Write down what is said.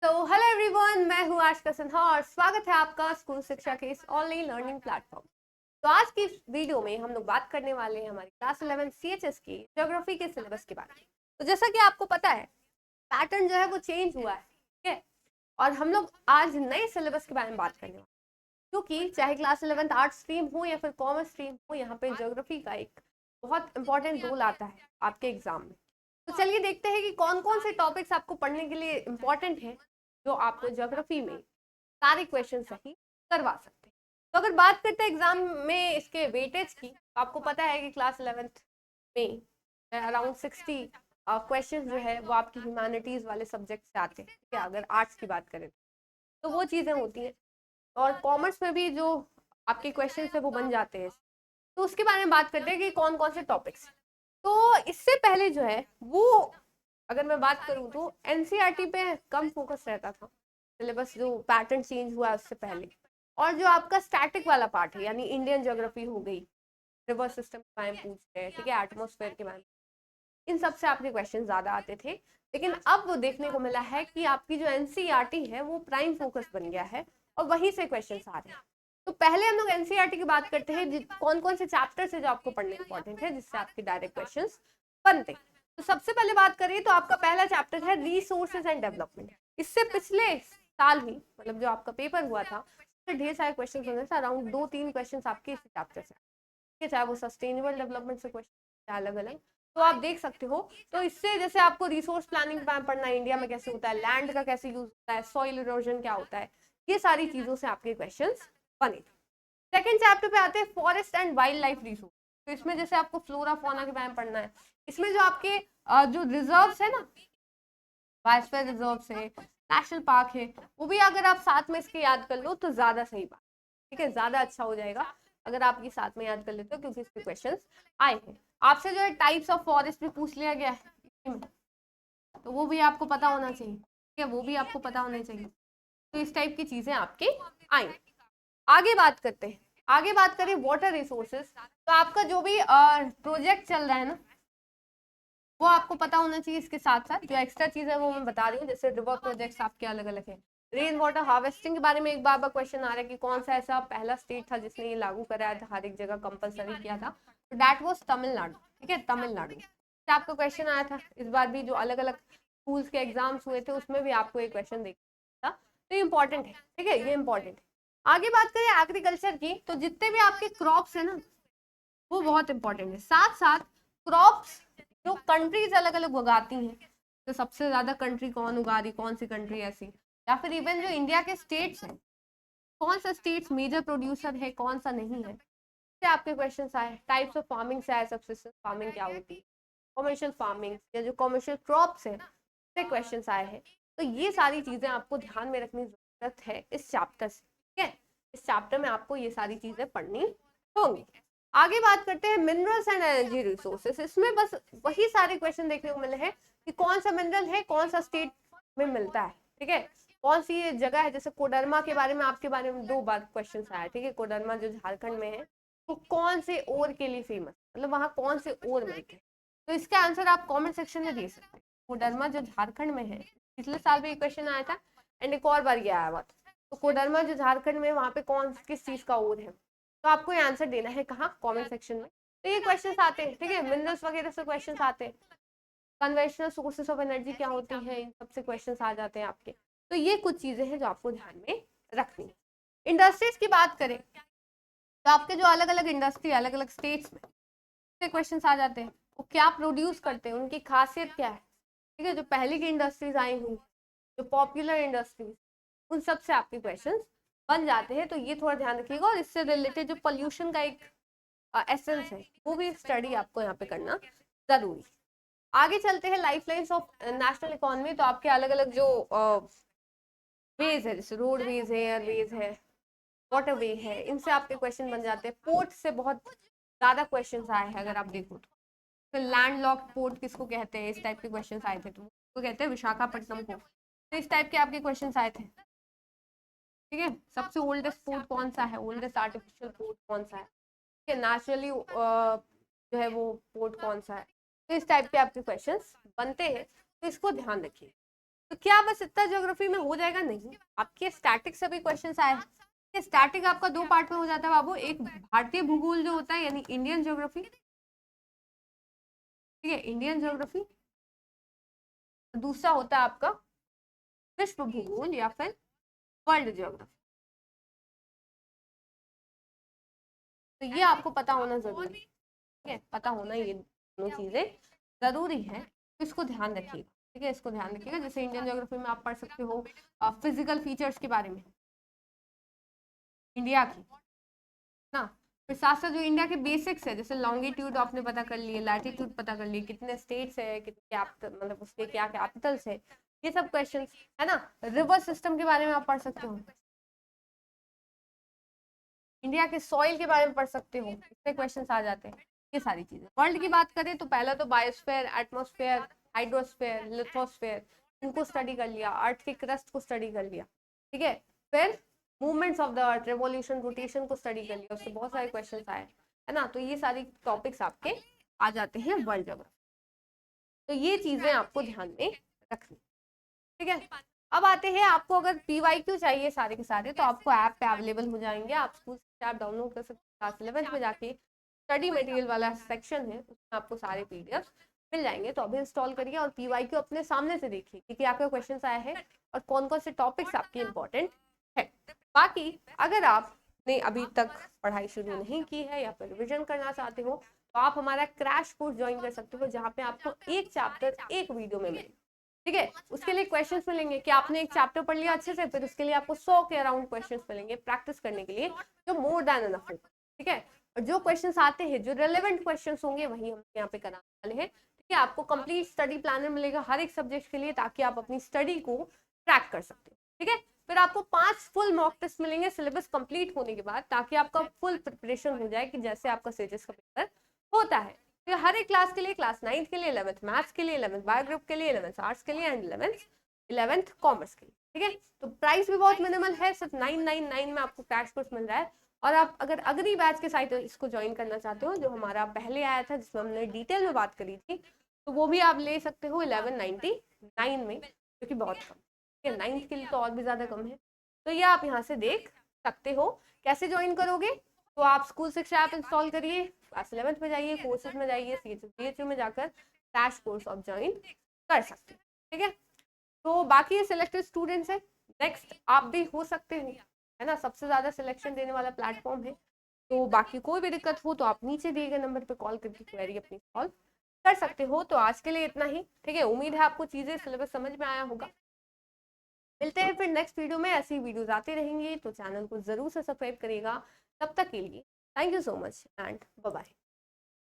तो hello everyone, मैं हूँ आशिका सिन्हा और स्वागत है आपका स्कूल शिक्षा के इस ऑनलाइन लर्निंग प्लेटफॉर्म। तो आज की वीडियो में हम लोग बात करने वाले हैं हमारी क्लास 11 सीएचएस की ज्योग्राफी के सिलेबस के बारे में। तो जैसा कि आपको पता है, पैटर्न जो है वो चेंज हुआ है, ठीक है। और हम लोग आज नए सिलेबस के बारे में बात करने वाले हैं, क्योंकि चाहे क्लास 11 आर्ट स्ट्रीम हो या फिर कॉमर्स स्ट्रीम हो, यहाँ पे ज्योग्राफी का एक बहुत इंपॉर्टेंट रोल आता है आपके एग्जाम में। तो चलिए देखते हैं कि कौन कौन से टॉपिक्स आपको पढ़ने के लिए इम्पोर्टेंट है, जो आपको ज्योग्राफी में सारे क्वेश्चन सही करवा सकते हैं। तो अगर बात करते हैं एग्जाम में इसके वेटेज की, तो आपको पता है कि क्लास 11th में अराउंड 60 क्वेश्चन जो है वो आपकी ह्यूमैनिटीज वाले सब्जेक्ट से आते हैं, ठीक है। अगर आर्ट्स की बात करें तो वो चीज़ें होती हैं, और कॉमर्स में भी जो आपके क्वेश्चन है वो बन जाते हैं। तो उसके बारे में बात करते हैं कि कौन कौन से टॉपिक्स। तो इससे पहले जो है वो, अगर मैं बात करूँ तो एनसीईआरटी पे कम फोकस रहता था, सिलेबस जो पैटर्न चेंज हुआ है उससे पहले। और जो आपका स्टैटिक वाला पार्ट है, यानी इंडियन ज्योग्राफी हो गई, रिवर सिस्टम के बारे में पूछते हैं, ठीक है, एटमॉस्फेयर के बारे में, इन सब से आपके क्वेश्चन ज्यादा आते थे। लेकिन अब वो देखने को मिला है कि आपकी जो एनसीईआरटी है वो प्राइम फोकस बन गया है और वहीं से क्वेश्चन आ रहे हैं। तो पहले हम लोग एनसीईआरटी की बात करते हैं, कौन कौन से चैप्टर से जो आपको पढ़ने इंपॉर्टेंट है, जिससे आपके डायरेक्ट क्वेश्चन बनते हैं। तो सबसे पहले बात करें तो आपका पहला चैप्टर है रिसोर्सेज एंड डेवलपमेंट। इससे पिछले साल ही, मतलब जो आपका पेपर हुआ था, ढेर सारे क्वेश्चन होने से अराउंड 2-3 क्वेश्चन आपके इस चैप्टर से, चाहे वो सस्टेनेबल डेवलपमेंट से क्वेश्चन अलग अलग, तो आप देख सकते हो। तो इससे जैसे आपको रिसोर्स प्लानिंग पढ़ना है, इंडिया में कैसे होता है, लैंड का कैसे यूज होता है, सॉइल इरोजन क्या होता है, ये सारी चीजों से आपके क्वेश्चंस बने। सेकंड चैप्टर पे आते हैं forest and wild life resource. तो इसमें जैसे आपको फ्लोरा फौना के बारे में पढ़ना है, इसमें जो आपके जो रिजर्व्स है ना, बायोस्फीयर रिजर्व्स है, नेशनल पार्क है, वो भी अगर आप साथ में इसके याद कर लो तो ज्यादा सही बात, ठीक है, ज्यादा अच्छा हो जाएगा अगर आप ये साथ में याद कर लेते हो, क्योंकि इसके क्वेश्चंस आए हैं। आपसे जो है टाइप्स ऑफ फॉरेस्ट भी पूछ लिया गया है, तो वो भी आपको पता होना चाहिए, ठीक है, वो भी आपको पता होना चाहिए। तो इस टाइप की चीजें आपके आई। आगे बात करते हैं, आगे बात करें वाटर रिसोर्सेज। तो आपका जो भी प्रोजेक्ट चल रहा है ना, वो आपको पता होना चाहिए। इसके साथ साथ जो एक्स्ट्रा चीज है वो मैं बता रही हूँ, जैसे रिवर प्रोजेक्ट्स आपके अलग अलग है। रेन वाटर हार्वेस्टिंग के बारे में एक बार क्वेश्चन आ रहा है कि कौन सा ऐसा पहला स्टेट था जिसने ये लागू कराया था, हर एक जगह कंपलसरी किया था। तो दैट वाज तमिलनाडु, ठीक है, तमिलनाडु से आपका क्वेश्चन आया था। इस बार भी जो अलग अलग स्कूल्स के एग्जाम्स हुए थे उसमें भी आपको एक क्वेश्चन देखा था, तो ये इंपॉर्टेंट है, ठीक है, ये इंपॉर्टेंट है। आगे बात करें एग्रीकल्चर की, तो जितने भी आपके क्रॉप्स है ना वो बहुत इंपॉर्टेंट है। साथ साथ क्रॉप्स जो कंट्रीज अलग अलग उगाती हैं, तो सबसे ज्यादा कंट्री कौन उगा रही, कौन सी कंट्री ऐसी, या फिर इवन जो इंडिया के स्टेट्स हैं, कौन सा स्टेट्स मेजर प्रोड्यूसर है, कौन सा नहीं है, से आपके क्वेश्चन आए। टाइप्स ऑफ फार्मिंग से आए, सबसिस्टेंस फार्मिंग क्या होती है, कॉमर्शियल फार्मिंग या जो कॉमर्शियल क्रॉप्स है से क्वेश्चन आए हैं। तो ये सारी चीजें आपको ध्यान में रखनी जरूरत है इस चैप्टर से, ठीक है। इस चैप्टर में आपको ये सारी चीजें पढ़नी होंगी। आगे बात करते हैं मिनरल्स एंड एनर्जी रिसोर्सेस। इसमें बस वही सारे क्वेश्चन देखने को मिले हैं कि कौन सा मिनरल है, कौन सा स्टेट में मिलता है, ठीक है, कौन सी ये जगह है। जैसे कोडरमा के बारे में आपके बारे में 2 बार क्वेश्चन आया, ठीक है, कोडरमा जो झारखंड में है, तो कौन से ओर के लिए फेमस, मतलब वहां कौन से ओर मिलते हैं। तो इसका आंसर आप कमेंट सेक्शन में दे सकते हैं। कोडरमा जो झारखंड में है, पिछले साल भी क्वेश्चन आया था एंड एक और बार ये आया हुआ था। तो कोडरमा जो झारखंड में, वहां पे कौन किस चीज का ओर है, तो आपको ये आंसर देना है कहाँ, कमेंट सेक्शन में। तो ये क्वेश्चंस आते हैं, ठीक है, मिनरल्स वगैरह से क्वेश्चंस आते हैं, कन्वेंशनल सोर्सेस ऑफ एनर्जी क्या होती है, इन सबसे क्वेश्चंस आ जाते हैं आपके। तो ये कुछ चीजें हैं जो आपको ध्यान में रखनी। इंडस्ट्रीज की बात करें तो आपके जो अलग अलग इंडस्ट्री अलग अलग स्टेट्स में से क्वेश्चंस आ जाते हैं, वो क्या प्रोड्यूस करते हैं, उनकी खासियत क्या है, ठीक है, जो पहले की इंडस्ट्रीज आई हुई, जो पॉपुलर इंडस्ट्रीज, उन सब से आपके क्वेश्चंस बन जाते हैं। तो ये थोड़ा ध्यान रखिएगा। और इससे रिलेटेड जो पोल्यूशन का एक एसेंस है, वो भी स्टडी आपको यहाँ पे करना जरूरी। आगे चलते हैं life lines of national economy. तो आपके अलग अलग जो वेज है, जैसे रोड वेज है, एयरवेज है, वाटर वे है, इनसे आपके क्वेश्चन बन जाते हैं। पोर्ट से बहुत ज्यादा क्वेश्चन आए हैं अगर आप देखो तो। फिर लैंड लॉक्ड पोर्ट किसको कहते हैं, इस टाइप के क्वेश्चन आए थे, तो वो कहते हैं विशाखापट्टनम को। तो इस टाइप के आपके क्वेश्चन आए थे, ठीक है। सबसे ओल्डेस्ट पोर्ट कौन सा है, ओल्डेस्ट आर्टिफिशियल पोर्ट कौन सा है, ठीक है, नेचुरली जो है वो पोर्ट कौन सा है। तो इस टाइप के आपके क्वेश्चंस बनते हैं, तो इसको ध्यान रखिए। तो क्या बस इतना ज्योग्राफी में हो जाएगा? नहीं, आपके स्टैटिक से भी क्वेश्चन आए हैं। स्टैटिक आपका 2 पार्ट में हो जाता है बाबू, एक भारतीय भूगोल जो होता है यानी इंडियन ज्योग्राफी, ठीक है, इंडियन ज्योग्राफी, दूसरा होता है आपका विश्व भूगोल या फिर वर्ल्ड ज्योग्राफी। तो ये आपको पता होना जरूरी है, ठीक है, पता होना ये दोनों चीजें जरूरी है, तो इसको ध्यान रखिएगा, ठीक है, इसको ध्यान रखिएगा। जैसे इंडियन ज्योग्राफी में आप पढ़ सकते हो फिजिकल फीचर्स के बारे में इंडिया की ना, फिर साथ साथ जो इंडिया के बेसिक्स है, जैसे लॉन्गिट्यूड आपने पता कर लिए, लैटिट्यूड पता कर लिए, कितने स्टेट्स है, कितने मतलब उसके क्या कैपिटल्स है, ये सब क्वेश्चन है ना। रिवर सिस्टम के बारे में आप पढ़ सकते हो, इंडिया के सॉइल के बारे में पढ़ सकते हो, इससे क्वेश्चन आ जाते हैं, ये सारी चीजें। वर्ल्ड की बात करें तो पहला तो बायोस्फीयर, एटमॉस्फेयर, हाइड्रोस्फीयर, लिथोस्फेयर, इनको स्टडी कर लिया, अर्थ के क्रस्ट को स्टडी कर लिया, ठीक है। फिर movements of the earth, revolution, rotation को स्टडी कर लिया, उससे बहुत सारे क्वेश्चन आए, है ना। तो ये सारी टॉपिक्स आपके आ जाते हैं वर्ल्ड ज्योग्राफी। तो ये चीजें आपको ध्यान में रखनी, ठीक है। अब आते हैं, आपको अगर पीवाईक्यू चाहिए सारे के सारे, तो आपको ऐप पे अवेलेबल हो जाएंगे, आप स्कूल से ऐप डाउनलोड कर सकते हैं। क्लास 11th में जाके स्टडी मटेरियल वाला सेक्शन है, उसमें आपको सारे पीडीएफ मिल जाएंगे, तो अभी इंस्टॉल करिए और पीवाईक्यू अपने सामने से देखिए कि क्या क्या क्वेश्चन आए हैं और कौन कौन से टॉपिक्स आपके इंपॉर्टेंट है। बाकी अगर आपने अभी तक पढ़ाई शुरू नहीं की है या फिर रिविजन करना चाहते हो, तो आप हमारा क्रैश कोर्स ज्वाइन कर सकते हो, जहाँ पे आपको एक चैप्टर एक वीडियो में मिलेगा, ठीक है। उसके लिए क्वेश्चंस मिलेंगे कि आपने एक चैप्टर पढ़ लिया अच्छे से, फिर उसके लिए आपको 100 के अराउंड क्वेश्चंस मिलेंगे प्रैक्टिस करने के लिए, जो मोर देन इनफ होगा, ठीक है। और जो क्वेश्चंस आते हैं, जो रेलेवेंट क्वेश्चंस होंगे, वही हम यहाँ पे कराने वाले हैं, ठीक है। आपको कंप्लीट स्टडी प्लानर मिलेगा हर एक सब्जेक्ट के लिए, ताकि आप अपनी स्टडी को ट्रैक कर सकते हो, ठीक है। फिर आपको 5 फुल मॉक टेस्ट मिलेंगे सिलेबस कंप्लीट होने के बाद, ताकि आपका फुल प्रिपरेशन हो जाए कि जैसे आपका सीजीएस का पेपर होता है। तो हर एक क्लास के लिए, क्लास 9th के लिए, 11th मैथ्स के लिए, 11th बायो ग्रुप के लिए, 11th आर्ट्स के लिए एंड 11th कॉमर्स के लिए, ठीक है। तो प्राइस भी बहुत मिनिमल है, सिर्फ 999 में आपको क्रैश कोर्स मिल रहा है। और आप अगर अगली बैच के साथ इसको ज्वाइन करना चाहते हो, जो हमारा पहले आया था जिसमें हमने डिटेल में बात करी थी, तो वो भी आप ले सकते हो 1199 में, जो कि बहुत कम, ठीक है। 9th के लिए तो और भी ज्यादा कम है। तो ये आप यहाँ से देख सकते हो। कैसे ज्वाइन करोगे? तो आप स्कूल शिक्षा ऐप इंस्टॉल करिए, क्लास 11th में जाइए, कोर्सेज में जाइए, CHU में जाकर क्रैश कोर्स आप ज्वाइन कर सकते हैं, ठीक है। तो बाकी ये सिलेक्टेड स्टूडेंट्स है, नेक्स्ट आप भी हो सकते हो, है ना, सबसे ज्यादा सिलेक्शन देने वाला प्लेटफॉर्म है। तो बाकी कोई भी दिक्कत हो तो आप नीचे दिए गए नंबर पे कॉल करके क्वेरी अपनी सॉल्व कर सकते हो। तो आज के लिए इतना ही, ठीक है। उम्मीद है आपको चीजें सिलेबस समझ में आया होगा। मिलते हैं फिर नेक्स्ट वीडियो में, ऐसी वीडियोस आती रहेंगी, तो चैनल को जरूर से सब्सक्राइब करिएगा। तब तक के लिए thank you so much and bye bye.